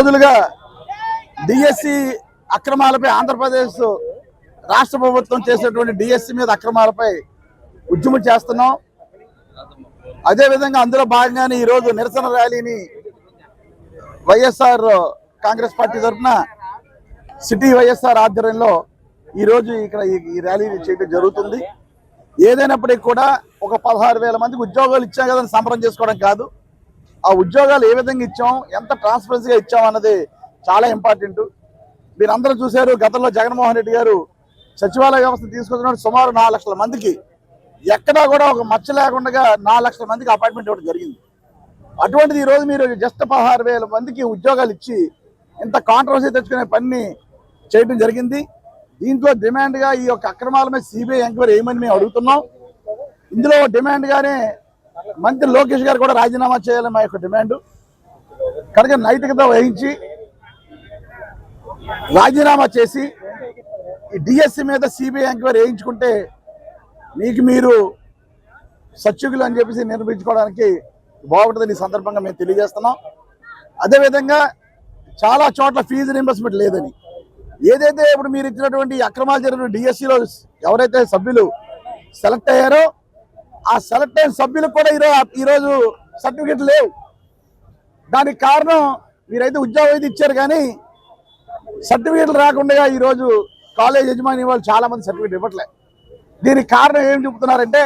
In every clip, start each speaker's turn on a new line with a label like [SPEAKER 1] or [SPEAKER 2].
[SPEAKER 1] రోజులుగా డిఎస్సి అక్రమాలపై ఆంధ్రప్రదేశ్ రాష్ట్ర ప్రభుత్వం చేసేటువంటి డిఎస్సి మీద అక్రమాలపై ఉద్యమం చేస్తున్నాం. అదేవిధంగా అందులో భాగంగానే ఈరోజు నిరసన ర్యాలీని వైఎస్ఆర్ కాంగ్రెస్ పార్టీ తరఫున సిటీ వైఎస్ఆర్ ఆధ్వర్యంలో ఈరోజు ఇక్కడ ఈ ర్యాలీ చేయడం జరుగుతుంది. ఏదైనప్పటికీ కూడా ఒక 16,000 మందికి ఉద్యోగాలు ఇచ్చాం కదని సంబరం చేసుకోవడం కాదు, ఆ ఉద్యోగాలు ఏ విధంగా ఇచ్చాం, ఎంత ట్రాన్స్పరెన్సీగా ఇచ్చాం అన్నది చాలా ఇంపార్టెంట్. మీరందరూ చూశారు, గతంలో జగన్మోహన్ రెడ్డి గారు సచివాలయ వ్యవస్థ తీసుకొచ్చినప్పుడు సుమారు 4 లక్షల మందికి ఎక్కడా కూడా ఒక మచ్చ లేకుండా 4 లక్షల మందికి అపాయింట్మెంట్ ఇవ్వడం జరిగింది. అటువంటిది ఈరోజు మీరు జస్ట్ 16,000 మందికి ఉద్యోగాలు ఇచ్చి ఇంత కాంట్రవర్సీ తెచ్చుకునే పని చేయడం జరిగింది. దీంట్లో డిమాండ్గా ఈ యొక్క అక్రమాల మీద సిబిఐ ఎంక్వైరీ ఏమని మేము అడుగుతున్నాం. ఇందులో డిమాండ్గానే మంత్రి లోకేష్ గారు కూడా రాజీనామా చేయాలని మా యొక్క డిమాండ్. కనుక నైతికత వహించి రాజీనామా చేసి ఈ డిఎస్సి మీద సిబిఐ ఎంక్వైరీ వేయించుకుంటే మీకు మీరు సత్యుగులు అని చెప్పేసి నిరూపించుకోవడానికి బాగుంటుందని ఈ సందర్భంగా మేము తెలియజేస్తున్నాం. అదేవిధంగా చాలా చోట్ల ఫీజు రీయింబర్స్మెంట్ లేదని, ఏదైతే ఇప్పుడు మీరు ఇచ్చినటువంటి అక్రమాలు జరిగిన డిఎస్సిలో ఎవరైతే సభ్యులు సెలెక్ట్ అయ్యారో ఆ సెలెక్ట్ అయిన సభ్యులకు కూడా ఈరోజు సర్టిఫికెట్లు లేవు. దానికి కారణం మీరైతే ఉద్యోగం అయితే ఇచ్చారు కానీ సర్టిఫికెట్లు రాకుండా ఈరోజు కాలేజ్ యజమాని వాళ్ళు చాలా మంది సర్టిఫికెట్ ఇవ్వట్లేదు. దీనికి కారణం ఏం చెబుతున్నారంటే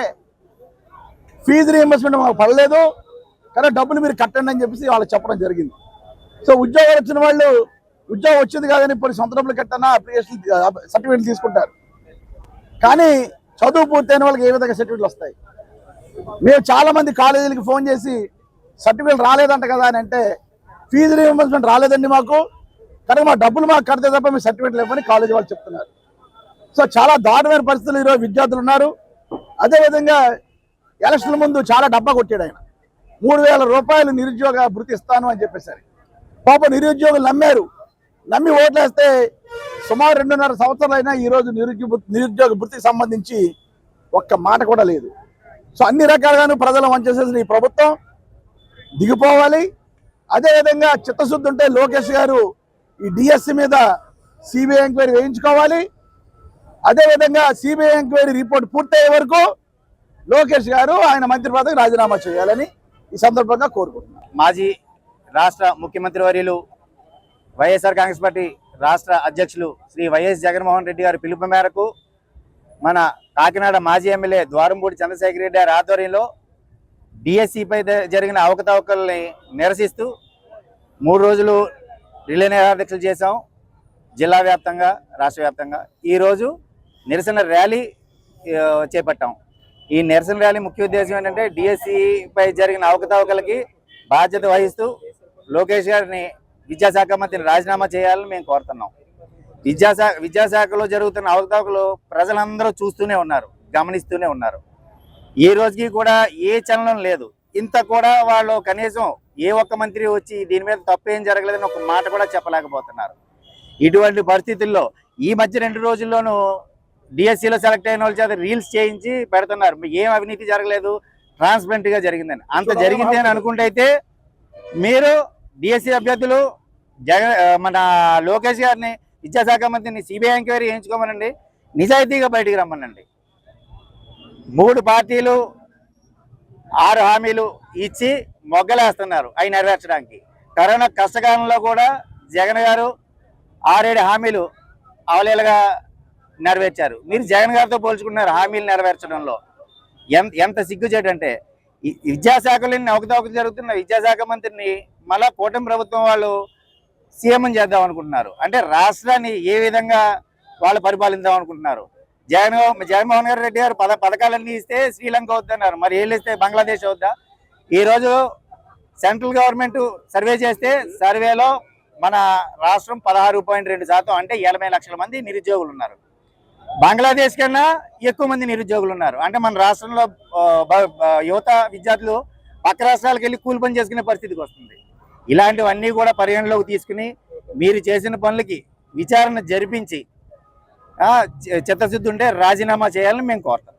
[SPEAKER 1] ఫీజు రీయింబర్స్మెంట్ మాకు పడలేదు కానీ డబ్బులు మీరు కట్టండి అని చెప్పేసి వాళ్ళు చెప్పడం జరిగింది. సో ఉద్యోగాలు వచ్చిన వాళ్ళు ఉద్యోగం వచ్చింది కాదని ఇప్పుడు సొంత డబ్బులు కట్టన్నా అప్లికేషన్ సర్టిఫికెట్లు తీసుకుంటారు, కానీ చదువు పూర్తయిన వాళ్ళకి ఏ విధంగా సర్టిఫికెట్లు వస్తాయి? మేము చాలా మంది కాలేజీలకి ఫోన్ చేసి సర్టిఫికెట్ రాలేదంట కదా అని అంటే ఫీజు రీయింబర్స్మెంట్ రాలేదండి మాకు, కనుక మా డబ్బులు మాకు కడితే తప్ప మీ సర్టిఫికెట్లు ఇవ్వని కాలేజీ వాళ్ళు చెప్తున్నారు. సో చాలా దారుణమైన పరిస్థితులు ఈరోజు విద్యార్థులు ఉన్నారు. అదేవిధంగా ఎలక్షన్ల ముందు చాలా డబ్బా కొట్టాడు ఆయన, 3,000 రూపాయలు నిరుద్యోగ భృతి ఇస్తాను అని చెప్పేసరి పాప నిరుద్యోగులు నమ్మి ఓట్లేస్తే సుమారు 2.5 సంవత్సరాలు అయినా ఈరోజు నిరుద్యోగ భృతికి సంబంధించి ఒక్క మాట కూడా లేదు. సో అన్ని రకాలుగాను ప్రజలు వంచేసేసిన ఈ ప్రభుత్వం దిగిపోవాలి. అదేవిధంగా చిత్తశుద్ధి ఉంటే లోకేష్ గారు ఈ డిఎస్సి మీద సిబిఐ ఎంక్వైరీ వేయించుకోవాలి. అదేవిధంగా సిబిఐ ఎంక్వైరీ రిపోర్ట్ పూర్తయ్యే వరకు లోకేష్ గారు ఆయన మంత్రి పదవికి రాజీనామా చేయాలని ఈ సందర్భంగా కోరుకుంటున్నారు.
[SPEAKER 2] మాజీ రాష్ట్ర ముఖ్యమంత్రి వర్యులు వైఎస్ఆర్ కాంగ్రెస్ పార్టీ రాష్ట్ర అధ్యక్షులు శ్రీ వైఎస్ జగన్మోహన్ రెడ్డి గారి పిలుపు మేరకు మన కాకినాడ మాజీ ఎమ్మెల్యే ద్వారంపూడి చంద్రశేఖర్ రెడ్డి గారి ఆధ్వర్యంలో డిఎస్సిపై జరిగిన అవకతవకల్ని నిరసిస్తూ 3 రోజులు రిలే నిరాదీక్షలు చేశాం. జిల్లా వ్యాప్తంగా, రాష్ట్ర వ్యాప్తంగా ఈరోజు నిరసన ర్యాలీ చేపట్టాం. ఈ నిరసన ర్యాలీ ముఖ్య ఉద్దేశం ఏంటంటే డిఎస్సిపై జరిగిన అవకతవకలకి బాధ్యత వహిస్తూ లోకేష్ గారిని విద్యాశాఖ మంత్రిని రాజీనామా చేయాలని మేము కోరుతున్నాం. విద్యాశాఖలో జరుగుతున్న అవకతవకలు ప్రజలందరూ చూస్తూనే ఉన్నారు, గమనిస్తూనే ఉన్నారు. ఈ రోజుకి కూడా ఏ చలనం లేదు. ఇంత కూడా వాళ్ళు కనీసం ఏ ఒక్క మంత్రి వచ్చి దీని మీద తప్పేం జరగలేదని ఒక మాట కూడా చెప్పలేకపోతున్నారు. ఇటువంటి పరిస్థితుల్లో ఈ మధ్య 2 రోజుల్లోనూ డిఎస్సిలో సెలెక్ట్ అయిన వాళ్ళ చేత రీల్స్ చేయించి పెడుతున్నారు, ఏం అవినీతి జరగలేదు, ట్రాన్స్పరెంట్గా జరిగిందని. అంత జరిగింది అని అనుకుంటే అయితే మీరు డిఎస్సి అభ్యర్థులు మన లోకేష్ గారిని విద్యాశాఖ మంత్రిని సిబిఐ ఎంక్వైరీ చేయించుకోమనండి, నిజాయితీగా బయటికి రమ్మనండి. 3 పార్టీలు 6 హామీలు ఇచ్చి మొగ్గలేస్తున్నారు అవి నెరవేర్చడానికి. కరోనా కష్టకాలంలో కూడా జగన్ గారు 6-7 హామీలు అవలేలుగా నెరవేర్చారు. మీరు జగన్ గారితో పోల్చుకున్నారు హామీలు నెరవేర్చడంలో. ఎంత సిగ్గుచేటంటే విద్యాశాఖలో అవకతవకలు జరుగుతున్న విద్యాశాఖ మంత్రిని మళ్ళా కూటమి ప్రభుత్వం వాళ్ళు సీఎం చేద్దాం అనుకుంటున్నారు. అంటే రాష్ట్రాన్ని ఏ విధంగా వాళ్ళు పరిపాలిద్దాం అనుకుంటున్నారు? జగన్మోహన్ రెడ్డి గారు పథకాలన్నీ ఇస్తే శ్రీలంక వద్దన్నారు, మరి ఏళ్ళు ఇస్తే బంగ్లాదేశ్ వద్దా? ఈరోజు సెంట్రల్ గవర్నమెంట్ సర్వే చేస్తే సర్వేలో మన రాష్ట్రం 16.2% అంటే 80 లక్షల మంది నిరుద్యోగులు ఉన్నారు. బంగ్లాదేశ్ కన్నా ఎక్కువ మంది నిరుద్యోగులు ఉన్నారు. అంటే మన రాష్ట్రంలో యువత విద్యార్థులు పక్క రాష్ట్రాలకు వెళ్ళి కూలి పని చేసుకునే పరిస్థితికి వస్తుంది. ఇలాంటివన్నీ కూడా పరిగణలోకి తీసుకుని మీరు చేసిన పనులకి విచారణ జరిపించి చిత్తశుద్ధి ఉంటే రాజీనామా చేయాలని మేము కోరుతాం.